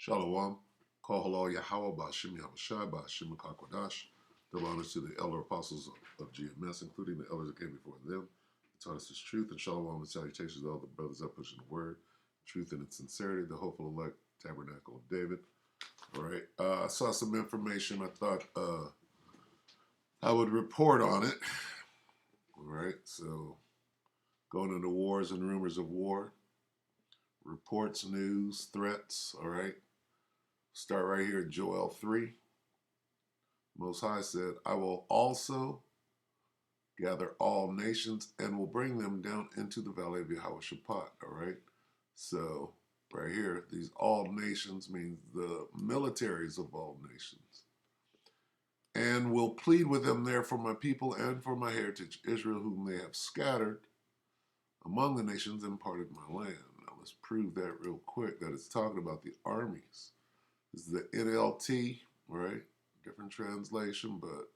Shalom. Call halal Yahweh Ba'ashim Yahushai Ba'ashim Kakwadash. Double honors to the elder apostles of GMS, including the elders that came before them. They taught us his truth, and shalom and salutations to all the brothers that push in the word, truth and its sincerity, the hopeful elect tabernacle of David. All right. I saw some information. I thought I would report on it. All right. So going into wars and rumors of war, reports, news, threats. All right. Start right here at Joel 3. Most High said, I will also gather all nations and will bring them down into the valley of Yahweh. All right. So right here, these all nations means the militaries of all nations. And will plead with them there for my people and for my heritage, Israel, whom they have scattered among the nations and parted my land. Now let's prove that real quick, that it's talking about the armies. This is the NLT, right? Different translation, but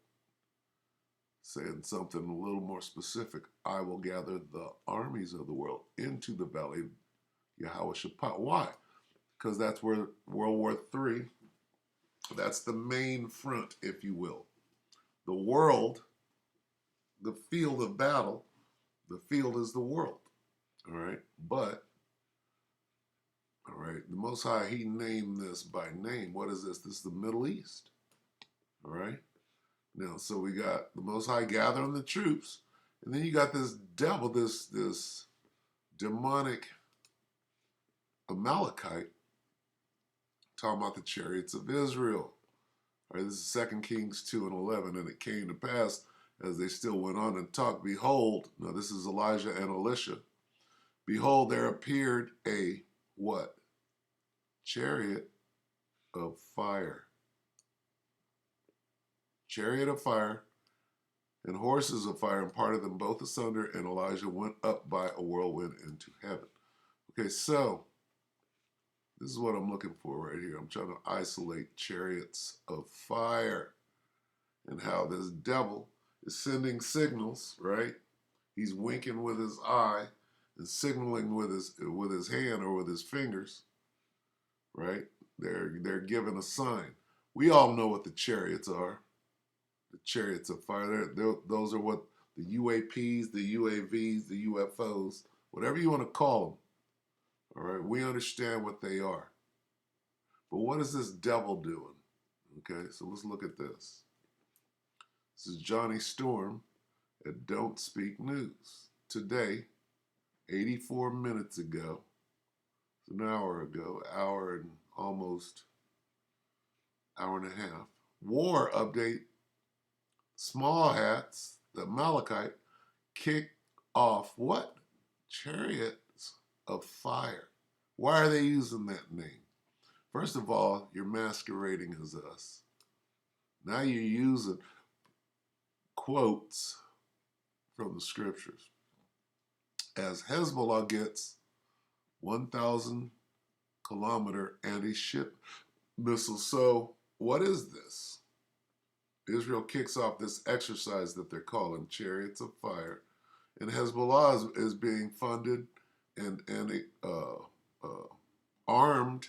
saying something a little more specific. I will gather the armies of the world into the valley of Yahweh. Why? Because that's where World War III, that's the main front, if you will. The world, the field of battle, the field is the world. All right? But, all right, the Most High, he named this by name. What is this? This is the Middle East. All right? Now, so we got the Most High gathering the troops, and then you got this devil, this demonic Amalekite, talking about the chariots of Israel. All right, this is 2 Kings 2 and 11, and it came to pass, as they still went on and talked, behold, now this is Elijah and Elisha, behold, there appeared a, what? Chariot of fire. Chariot of fire and horses of fire, and parted them both asunder, and Elijah went up by a whirlwind into heaven. Okay, so this is what I'm looking for right here. I'm trying to isolate chariots of fire and how this devil is sending signals, right? He's winking with his eye and signaling with his hand or with his fingers, right? They're giving a sign. We all know what the chariots are. The chariots of fire. Those are what the UAPs, the UAVs, the UFOs, whatever you want to call them. All right, we understand what they are. But what is this devil doing? Okay, so let's look at this. This is Johnny Storm at Don't Speak News. Today, 84 minutes ago, an hour ago, hour and almost hour and a half. War update. Small hats, the Amalekite, kick off what? Chariots of fire. Why are they using that name? First of all, you're masquerading as us. Now you're using quotes from the scriptures. As Hezbollah gets 1,000 kilometer anti-ship missiles. So what is this? Israel kicks off this exercise that they're calling Chariots of Fire, and Hezbollah is being funded and armed,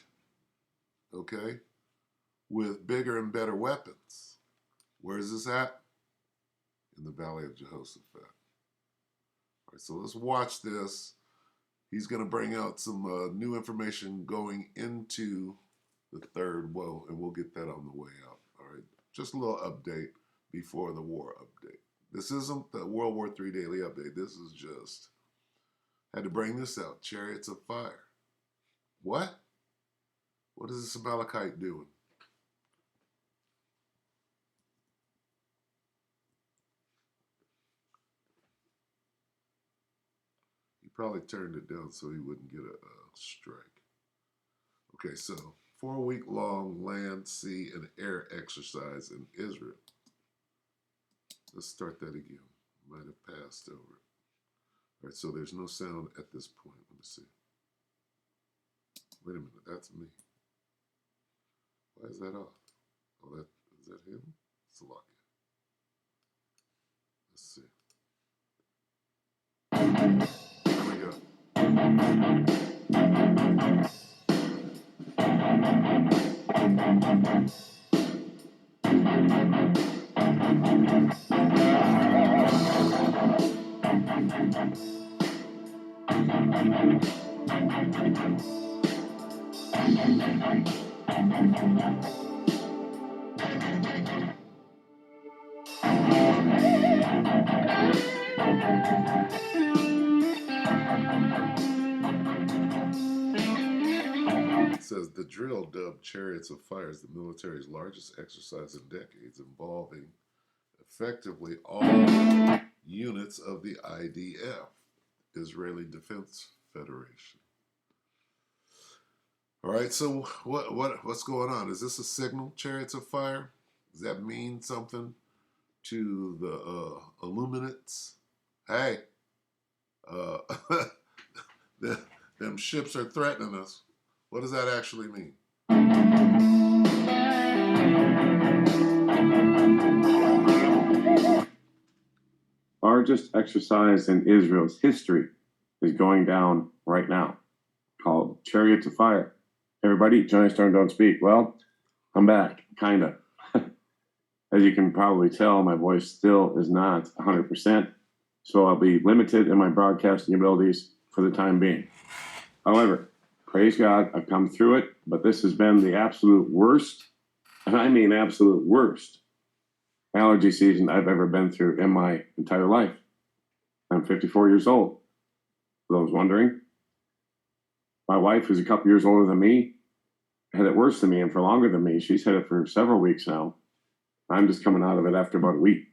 okay, with bigger and better weapons. Where is this at? In the Valley of Jehoshaphat. All right, so let's watch this. He's going to bring out some new information going into the third woe, and we'll get that on the way out. All right. Just a little update before the war update. This isn't the World War III daily update. This is just, had to bring this out. Chariots of fire. What? What is this Amalekite doing? He probably turned it down so he wouldn't get a strike. Okay, so 4-week-long land, sea, and air exercise in Israel. Let's start that again. Might have passed over it. All right, so there's no sound at this point. Let me see. Wait a minute, that's me. Why is that off? Oh, is that him? Salakia. Let's see. Here we go. It says the drill, dubbed Chariots of Fire, is the military's largest exercise in decades, involving effectively all units of the IDF, Israeli Defense Federation. All right, so what's going on? Is this a signal, Chariots of Fire? Does that mean something to the Illuminates? Hey, them ships are threatening us. What does that actually mean? Largest exercise in Israel's history is going down right now, called Chariots of Fire. Everybody, Johnny Stern Don't Speak. Well, I'm back, kind of. As you can probably tell, my voice still is not 100%, so I'll be limited in my broadcasting abilities for the time being. However, praise God, I've come through it, but this has been the absolute worst, and I mean absolute worst, allergy season I've ever been through in my entire life. I'm 54 years old, for those wondering. My wife, who's a couple years older than me, had it worse than me and for longer than me. She's had it for several weeks now. I'm just coming out of it after about a week.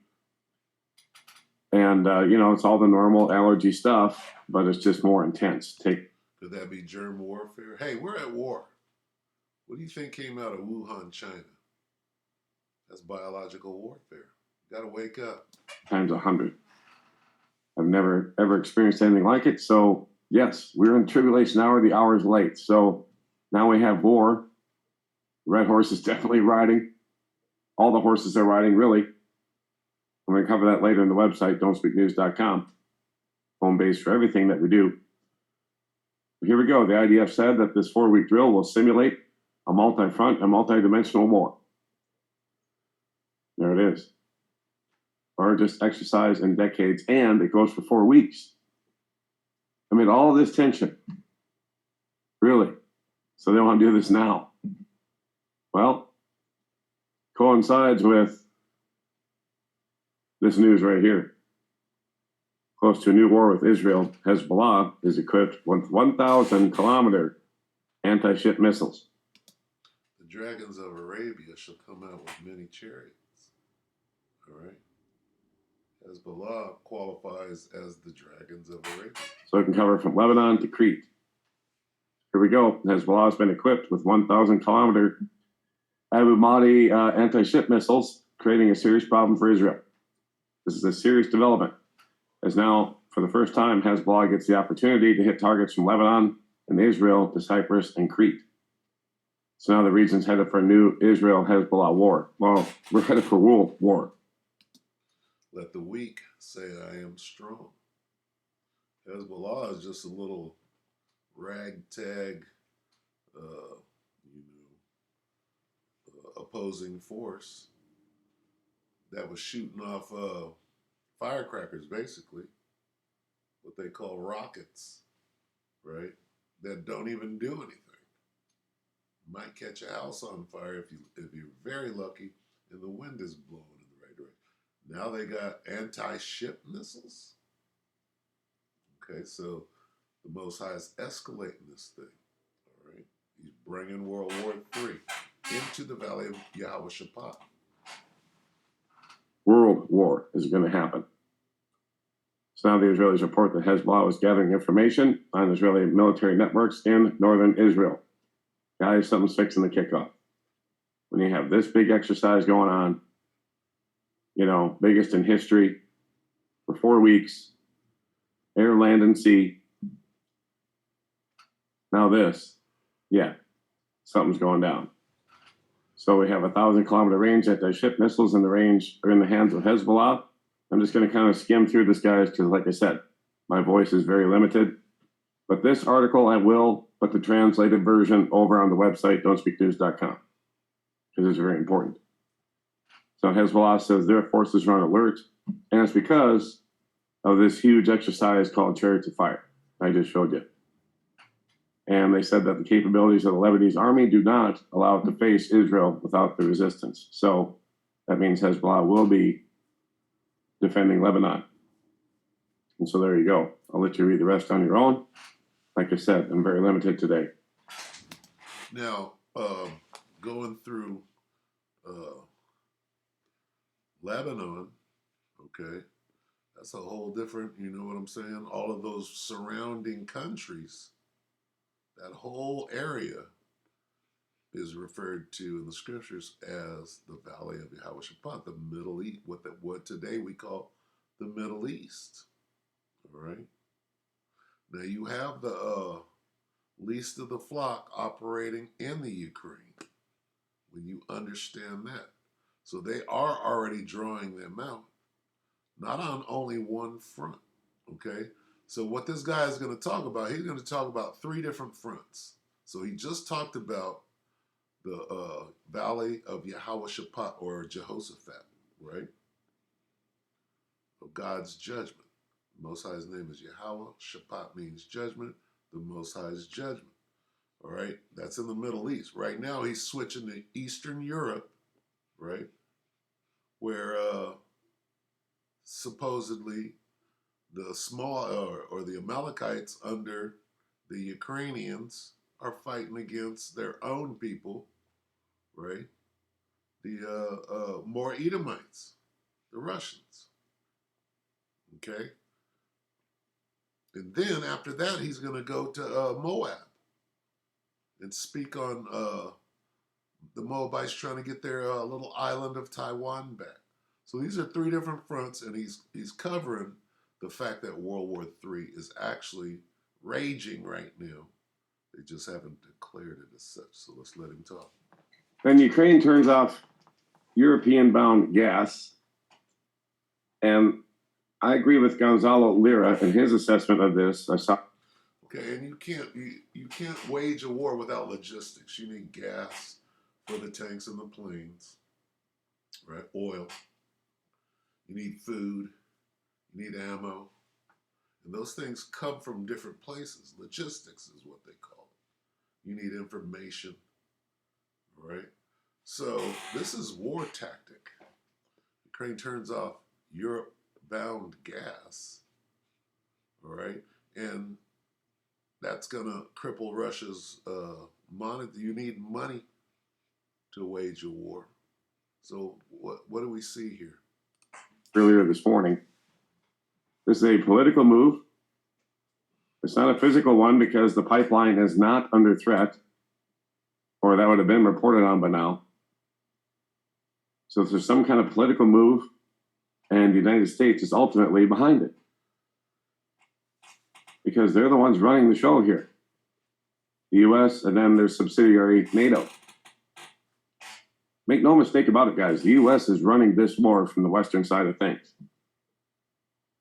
And, it's all the normal allergy stuff, but it's just more intense. Could that be germ warfare? Hey, we're at war. What do you think came out of Wuhan, China? That's biological warfare. You gotta wake up. Times 100. I've never, ever experienced anything like it. So, yes, we're in tribulation hour. The hour is late. So now we have war. Red horse is definitely riding. All the horses are riding, really. I'm going to cover that later on the website, don'tspeaknews.com. Home base for everything that we do. But here we go. The IDF said that this 4-week drill will simulate a multi-front and multi-dimensional war. There it is. Largest exercise in decades, and it goes for 4 weeks. I mean, all this tension. Really? So they want to do this now. Well, coincides with this news right here. Close to a new war with Israel, Hezbollah is equipped with 1,000-kilometer anti-ship missiles. The dragons of Arabia shall come out with many chariots. All right. Hezbollah qualifies as the dragons of Arabia. So it can cover from Lebanon to Crete. Here we go. Hezbollah has been equipped with 1,000-kilometer Abu Mahdi anti-ship missiles, creating a serious problem for Israel. This is a serious development, as now, for the first time, Hezbollah gets the opportunity to hit targets from Lebanon and Israel to Cyprus and Crete. So now the region's headed for a new Israel-Hezbollah war. Well, we're headed for world war. Let the weak say I am strong. Hezbollah is just a little ragtag, opposing force that was shooting off firecrackers, basically, what they call rockets, right? That don't even do anything. You might catch a house on fire if you're very lucky and the wind is blowing in the right direction. Now they got anti-ship missiles. Okay, so the Most High is escalating this thing. All right, he's bringing World War III into the valley of Yahweh Shaphat. World war is going to happen. So now the Israelis report that Hezbollah was gathering information on Israeli military networks in northern Israel. Guys, something's fixing the kickoff. When you have this big exercise going on, biggest in history, for 4 weeks, air, land, and sea. Now this, something's going down. So we have 1,000-kilometer range anti-ship missiles in the hands of Hezbollah. I'm just going to kind of skim through this, guys, because like I said, my voice is very limited. But this article I will put the translated version over on the website, don'tspeaknews.com. because it's very important. So Hezbollah says their forces are on alert, and it's because of this huge exercise called Chariots of Fire I just showed you. And they said that the capabilities of the Lebanese army do not allow it to face Israel without the resistance. So that means Hezbollah will be defending Lebanon. And so there you go. I'll let you read the rest on your own. Like I said, I'm very limited today. Now, going through Lebanon, okay, that's a whole different, you know what I'm saying? All of those surrounding countries, that whole area is referred to in the scriptures as the Valley of Yehoshaphat, the Middle East, what today we call the Middle East. All right. Now you have the least of the flock operating in the Ukraine. When you understand that, so they are already drawing them out, not on only one front. Okay. So what this guy is going to talk about, he's going to talk about 3 different fronts. So he just talked about the Valley of Yehoshaphat or Jehoshaphat, right? Of God's judgment. The Most High's name is Yahweh. Shaphat means judgment. The Most High's judgment. All right? That's in the Middle East. Right now, he's switching to Eastern Europe, right? Where supposedly the small or the Amalekites under the Ukrainians are fighting against their own people, right? The more Edomites, the Russians. Okay? And then after that, he's going to go to Moab and speak on the Moabites trying to get their little island of Taiwan back. So these are 3 different fronts, and he's covering the fact that World War III is actually raging right now. They just haven't declared it as such. So let's let him talk. Then Ukraine turns off European-bound gas, and I agree with Gonzalo Lira in his assessment of this. Okay, and you can't wage a war without logistics. You need gas for the tanks and the planes, right? Oil. You need food. You need ammo. And those things come from different places. Logistics is what they call it. You need information, right? So this is war tactic. Ukraine turns off Europe-bound gas, all right? And that's going to cripple Russia's money. You need money to wage a war. So what do we see here? Earlier this morning, this is a political move. It's not a physical one because the pipeline is not under threat, or that would have been reported on by now. So there's some kind of political move, and the United States is ultimately behind it because they're the ones running the show here. The U.S. and then their subsidiary NATO. Make no mistake about it, guys. The U.S. is running this war from the Western side of things.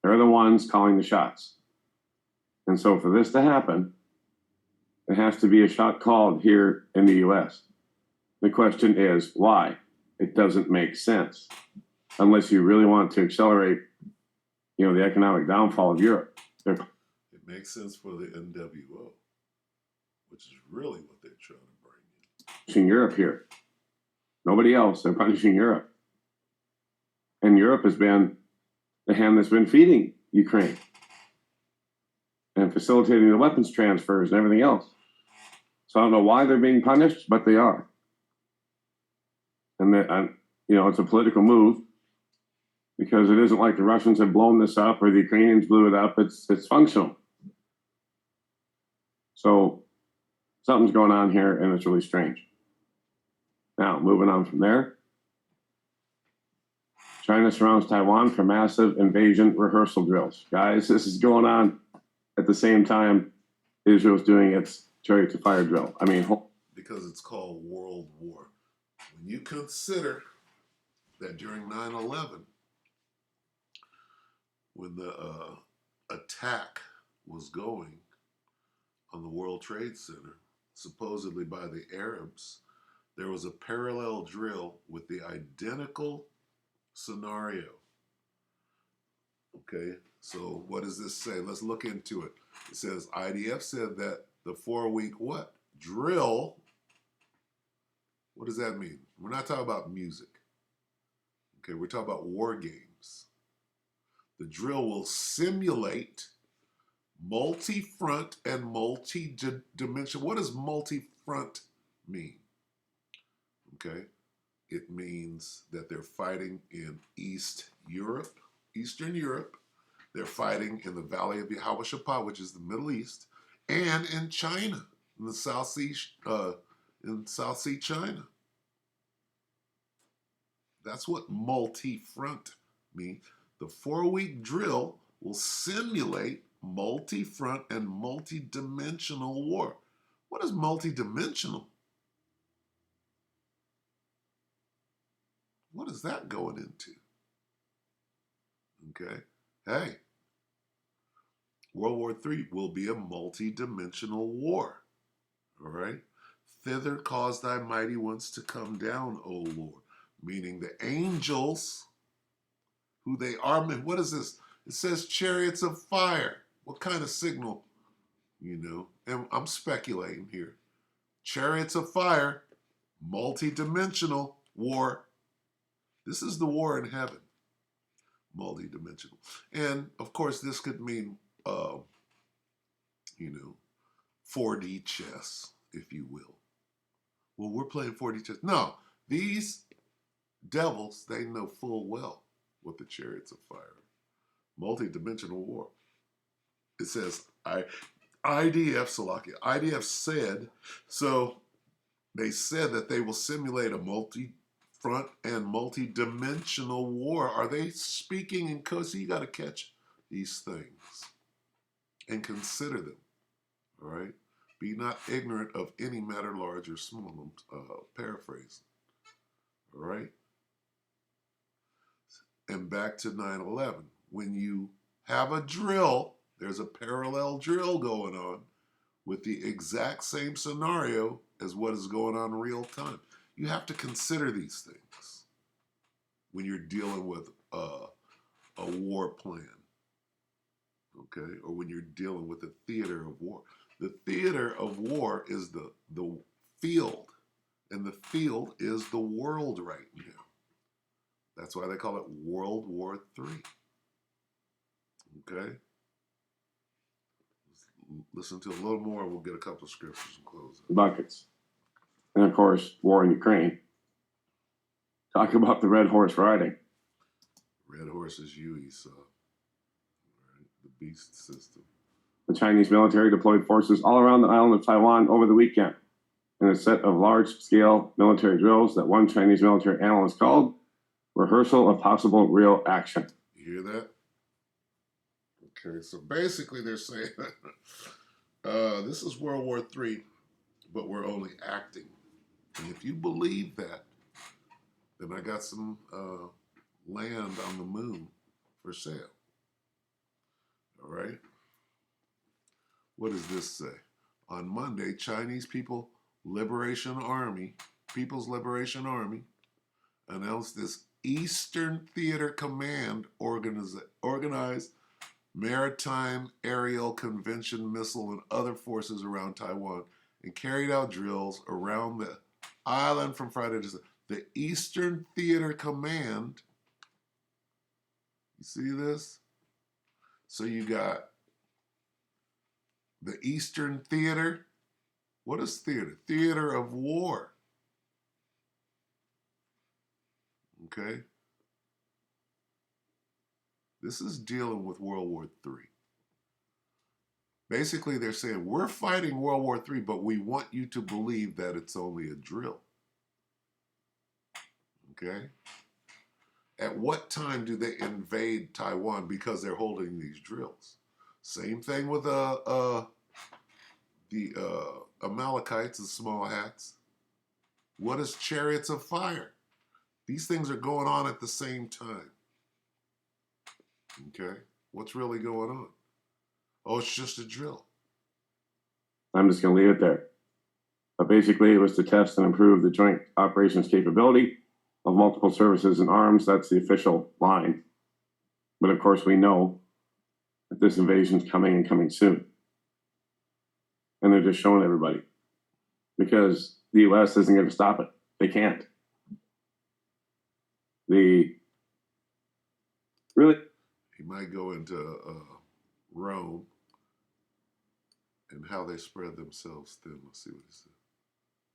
They're the ones calling the shots. And so for this to happen, it has to be a shot called here in the U.S. The question is, why? It doesn't make sense unless you really want to accelerate, the economic downfall of Europe. It makes sense for the NWO, which is really what they're trying to bring in. Punishing Europe here. Nobody else. They're punishing Europe. And Europe has been the hand that's been feeding Ukraine and facilitating the weapons transfers and everything else. So I don't know why they're being punished, but they are. And it's a political move because it isn't like the Russians have blown this up or the Ukrainians blew it up. It's functional. So something's going on here, and it's really strange. Now, moving on from there. China surrounds Taiwan for massive invasion rehearsal drills. Guys, this is going on at the same time Israel's doing its Chariots of Fire drill. Because it's called World War. When you consider that during 9/11, when the attack was going on the World Trade Center, supposedly by the Arabs, there was a parallel drill with the identical scenario. Okay, so what does this say? Let's look into it. It says IDF said that the 4-week what? Drill. What does that mean? We're not talking about music. Okay, we're talking about war games. The drill will simulate multi-front and multi-dimensional. What does multi-front mean? Okay, it means that they're fighting in Eastern Europe. They're fighting in the Valley of Yehoshaphat, which is the Middle East, and in China, in the South Sea, China. That's what multi-front means. The 4-week drill will simulate multi-front and multi-dimensional war. What is multi-dimensional? What is that going into? Okay. Hey, World War III will be a multi-dimensional war. All right. Thither cause thy mighty ones to come down, O Lord. Meaning the angels, who they are. What is this? It says chariots of fire. What kind of signal? And I'm speculating here. Chariots of fire, multi-dimensional war. This is the war in heaven. Multi-dimensional. And of course, this could mean, 4D chess, if you will. Well, we're playing 4D chess. No, these devils, they know full well what the chariots of fire are. Multi-dimensional war. It says, IDF said, so they said that they will simulate a multi-front and multi-dimensional war. Are they speaking in code? So you got to catch these things and consider them. All right? Be not ignorant of any matter large or small. Paraphrase. All right? And back to 9/11. When you have a drill, there's a parallel drill going on with the exact same scenario as what is going on in real time. You have to consider these things when you're dealing with a war plan, okay? Or when you're dealing with the theater of war. The theater of war is the field, and the field is the world right now. That's why they call it World War III. Okay? Listen to a little more, and we'll get a couple of scriptures and close it. Buckets. And of course, war in Ukraine. Talk about the red horse riding. Red horse is you, Esau. Right? The beast system. The Chinese military deployed forces all around the island of Taiwan over the weekend in a set of large-scale military drills that one Chinese military analyst called rehearsal of possible real action. You hear that? Okay, so basically they're saying this is World War III, but we're only acting. And if you believe that, then I got some land on the moon for sale. All right? What does this say? On Monday, Chinese People's Liberation Army announced this Eastern Theater Command organized maritime aerial convention missile and other forces around Taiwan and carried out drills around the island from Friday to Sunday. The Eastern Theater Command, you see this? So you got the Eastern Theater. What is theater? Theater of war. Okay? This is dealing with World War III. Basically, they're saying, we're fighting World War III, but we want you to believe that it's only a drill. Okay? At what time do they invade Taiwan because they're holding these drills? Same thing with the Amalekites, the small hats. What is chariots of fire? These things are going on at the same time. Okay? What's really going on? Oh, it's just a drill. I'm just going to leave it there. But basically, it was to test and improve the joint operations capability of multiple services and arms. That's the official line. But of course, we know that this invasion is coming and coming soon. And they're just showing everybody because the U.S. isn't going to stop it. They can't. Really, he might go into Rome and how they spread themselves thin. Let's see what he said.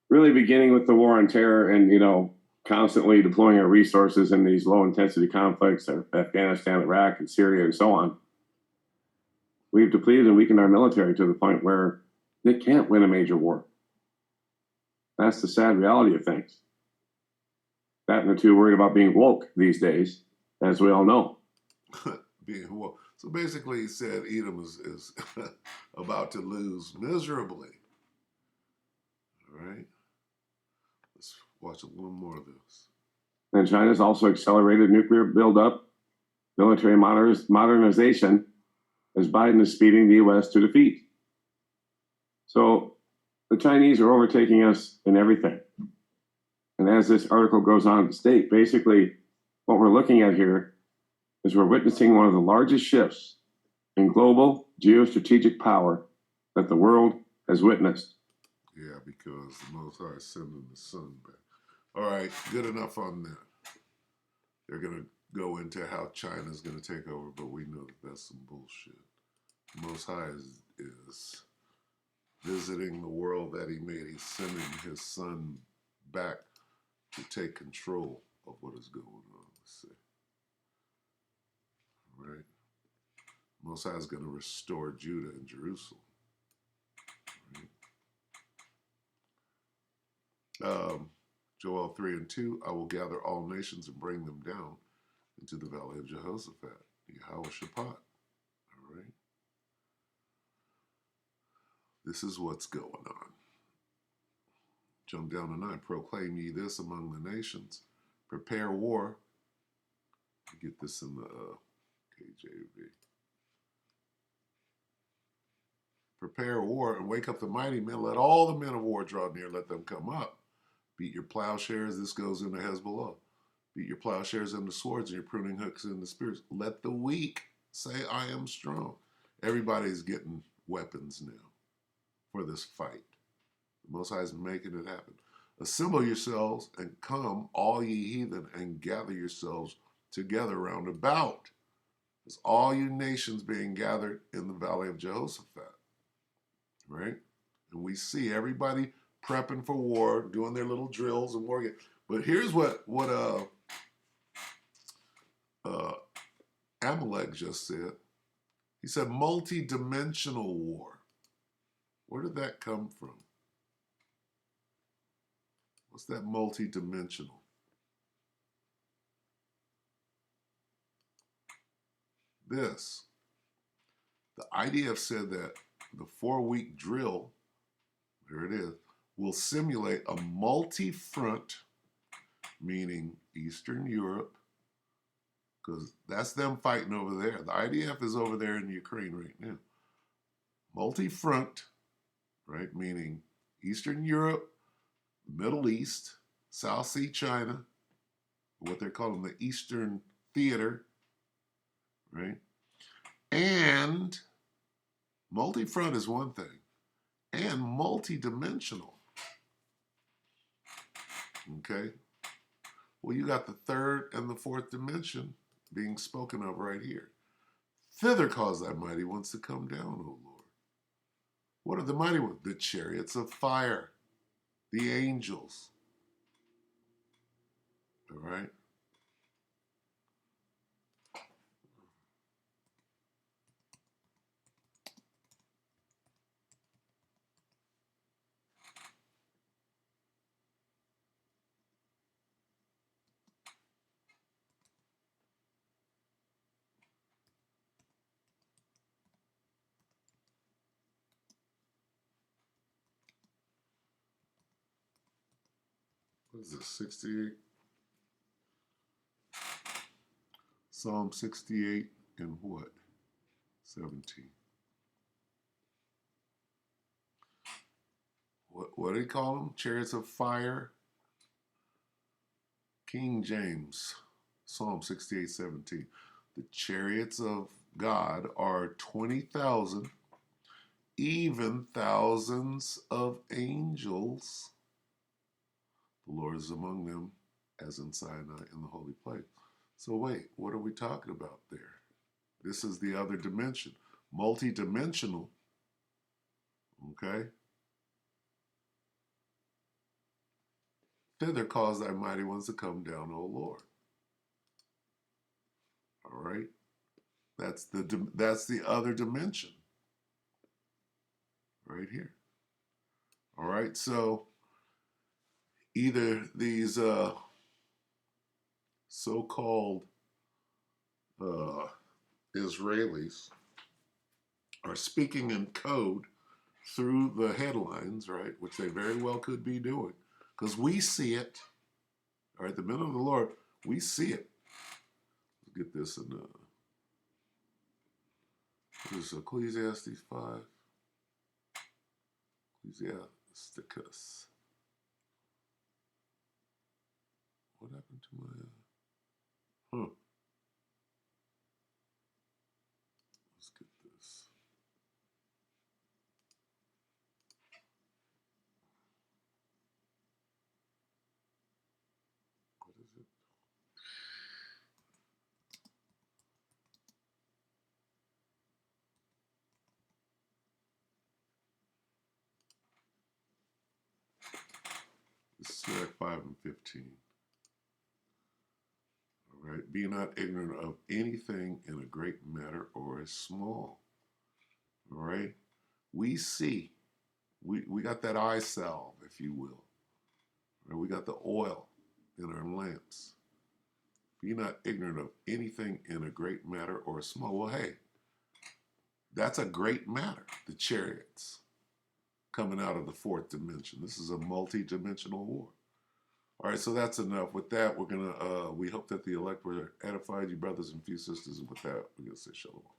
Really beginning with the war on terror and, constantly deploying our resources in these low intensity conflicts of Afghanistan, Iraq, and Syria, and so on. We've depleted and weakened our military to the point where they can't win a major war. That's the sad reality of things. That and they're too worried about being woke these days, as we all know. Being woke. So basically, he said Edom is about to lose miserably. All right. Let's watch a little more of this. And China's also accelerated nuclear buildup, military modernization, as Biden is speeding the U.S. to defeat. So the Chinese are overtaking us in everything. And as this article goes on to state, basically what we're looking at here is we're witnessing one of the largest shifts in global geostrategic power that the world has witnessed. Yeah, because the Most High is sending the sun back. All right, good enough on that. They're going to go into how China's going to take over, but we know that that's some bullshit. The Most High is visiting the world that he made. He's sending his son back to take control of what is going on. Let's see. All right. Most High is going to restore Judah and Jerusalem. Right. Joel 3:2, I will gather all nations and bring them down into the valley of Jehoshaphat, Yahweh Shaphat. All right. This is what's going on. Jump down to 9. Proclaim ye this among the nations. Prepare war. Get this in the KJV. Prepare war and wake up the mighty men. Let all the men of war draw near. Let them come up. Beat your plowshares. This goes into Hezbollah. Beat your plowshares into swords and your pruning hooks into spears. Let the weak say, I am strong. Everybody's getting weapons now for this fight. The Most High is making it happen. Assemble yourselves and come, all ye heathen, and gather yourselves together round about. It's all you nations being gathered in the valley of Jehoshaphat. Right? And we see everybody prepping for war, doing their little drills and war. But here's what Amalek just said. He said multi-dimensional war. Where did that come from? What's that multi-dimensional? This. The IDF said that the 4-week drill, here it is, will simulate a multi-front, meaning Eastern Europe, because that's them fighting over there. The IDF is over there in Ukraine right now. Multi-front, right, meaning Eastern Europe, Middle East, South Sea China, what they're calling the Eastern Theater, right? And multi-front is one thing, and multi-dimensional. Okay? Well, you got the third and the fourth dimension being spoken of right here. Thither cause thy mighty ones to come down, O Lord. What are the mighty ones? The chariots of fire, the angels. All right? What is this, 68? Psalm 68 and what? 17. what do you call them? Chariots of fire. King James, Psalm 68:17. The chariots of God are 20,000, even thousands of angels. The Lord is among them, as in Sinai in the holy place. So wait, what are we talking about there? This is the other dimension, multi-dimensional. Okay. Thither cause thy mighty ones to come down, O Lord. All right. That's the other dimension right here. All right. So either these so-called Israelis are speaking in code through the headlines, right, which they very well could be doing, because we see it. All right, the men of the Lord, we see it. Let's get this in this is Ecclesiastes 5. Ecclesiasticus. What happened to my... Let's get this. What is it? This is Sirach 5 and 15. All right. Be not ignorant of anything in a great matter or a small. All right. We see. We got that eye salve, if you will. Right? We got the oil in our lamps. Be not ignorant of anything in a great matter or a small. Well, hey, that's a great matter. The chariots coming out of the fourth dimension. This is a multi-dimensional war. All right, so that's enough. With that, we hope that the elect were edified, you brothers and few sisters, and with that, we're gonna say shalom.